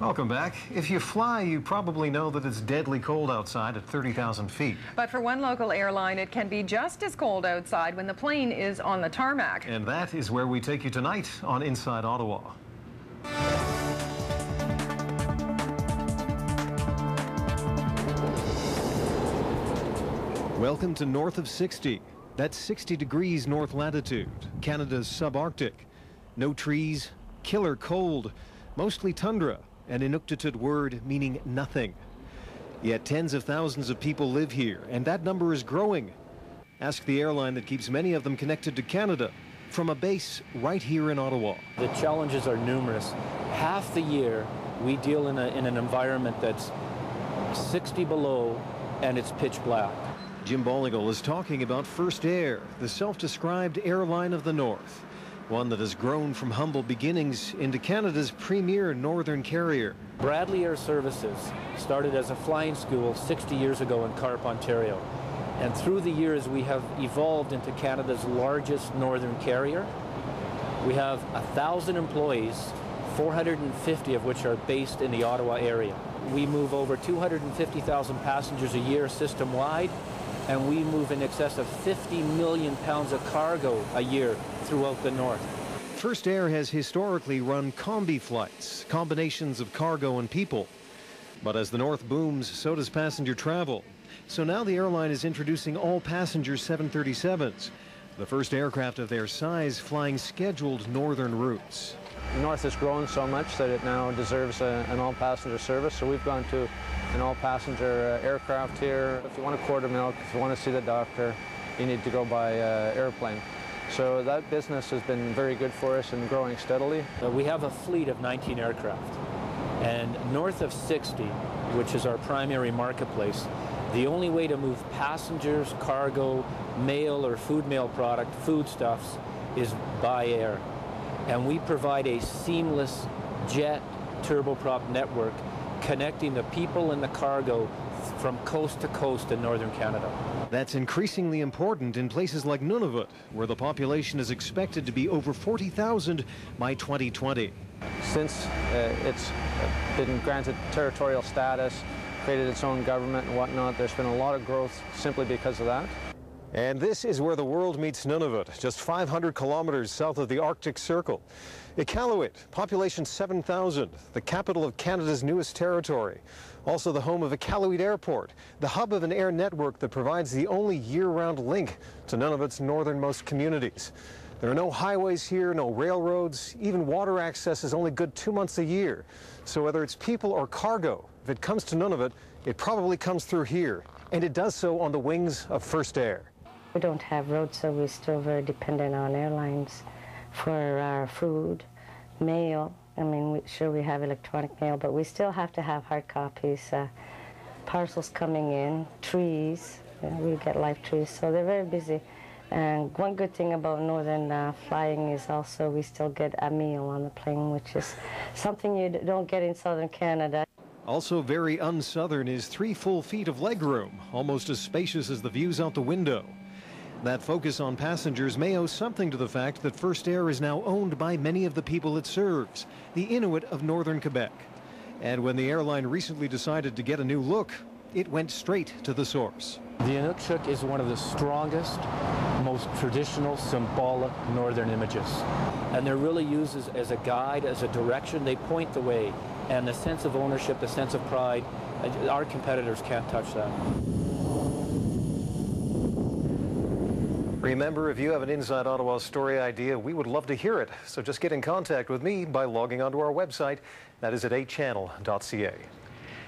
Welcome back. If you fly, you probably know that it's deadly cold outside at 30,000 feet. But for one local airline, it can be just as cold outside when the plane is on the tarmac. And that is where we take you tonight on Inside Ottawa. Welcome to north of 60. That's 60 degrees north latitude, Canada's subarctic. No trees, killer cold, mostly tundra, an Inuktitut word meaning nothing. Yet tens of thousands of people live here, and that number is growing. Ask the airline that keeps many of them connected to Canada from a base right here in Ottawa. The challenges are numerous. Half the year we deal in an environment that's 60 below and it's pitch black. Jim Boligal is talking about First Air, the self-described airline of the North. One that has grown from humble beginnings into Canada's premier northern carrier. Bradley Air Services started as a flying school 60 years ago in Carp, Ontario. And through the years we have evolved into Canada's largest northern carrier. We have 1,000 employees, 450 of which are based in the Ottawa area. We move over 250,000 passengers a year system-wide, and we move in excess of 50 million pounds of cargo a year throughout the north. First Air has historically run combi flights, combinations of cargo and people. But as the north booms, so does passenger travel. So now the airline is introducing all-passenger 737s, the first aircraft of their size flying scheduled northern routes. The north has grown so much that it now deserves an all-passenger service, so we've gone to an all-passenger aircraft here. If you want a quart of milk, if you want to see the doctor, you need to go by airplane. So that business has been very good for us and growing steadily. We have a fleet of 19 aircraft, and north of 60, which is our primary marketplace, the only way to move passengers, cargo, mail or food mail product, foodstuffs, is by air. And we provide a seamless jet turboprop network connecting the people and the cargo from coast to coast in northern Canada. That's increasingly important in places like Nunavut, where the population is expected to be over 40,000 by 2020. Since it's been granted territorial status, created its own government and whatnot, there's been a lot of growth simply because of that. And this is where the world meets Nunavut, just 500 kilometers south of the Arctic Circle. Iqaluit, population 7,000, the capital of Canada's newest territory. Also the home of Iqaluit Airport, the hub of an air network that provides the only year-round link to Nunavut's northernmost communities. There are no highways here, no railroads, even water access is only good 2 months a year. So whether it's people or cargo, if it comes to Nunavut, it probably comes through here. And it does so on the wings of First Air. We don't have roads, so we're still very dependent on airlines for our food, mail. I mean, sure we have electronic mail, but we still have to have hard copies, parcels coming in, trees. We get live trees, so they're very busy. And one good thing about northern flying is also we still get a meal on the plane, which is something you don't get in southern Canada. Also very unsouthern is 3 full feet of legroom, almost as spacious as the views out the window. That focus on passengers may owe something to the fact that First Air is now owned by many of the people it serves, the Inuit of northern Quebec. And when the airline recently decided to get a new look, it went straight to the source. The Inuktitut is one of the strongest, most traditional, symbolic northern images. And they're really used as a guide, as a direction. They point the way. And the sense of ownership, the sense of pride, our competitors can't touch that. Remember, if you have an Inside Ottawa story idea, we would love to hear it. So just get in contact with me by logging onto our website. That is at 8channel.ca.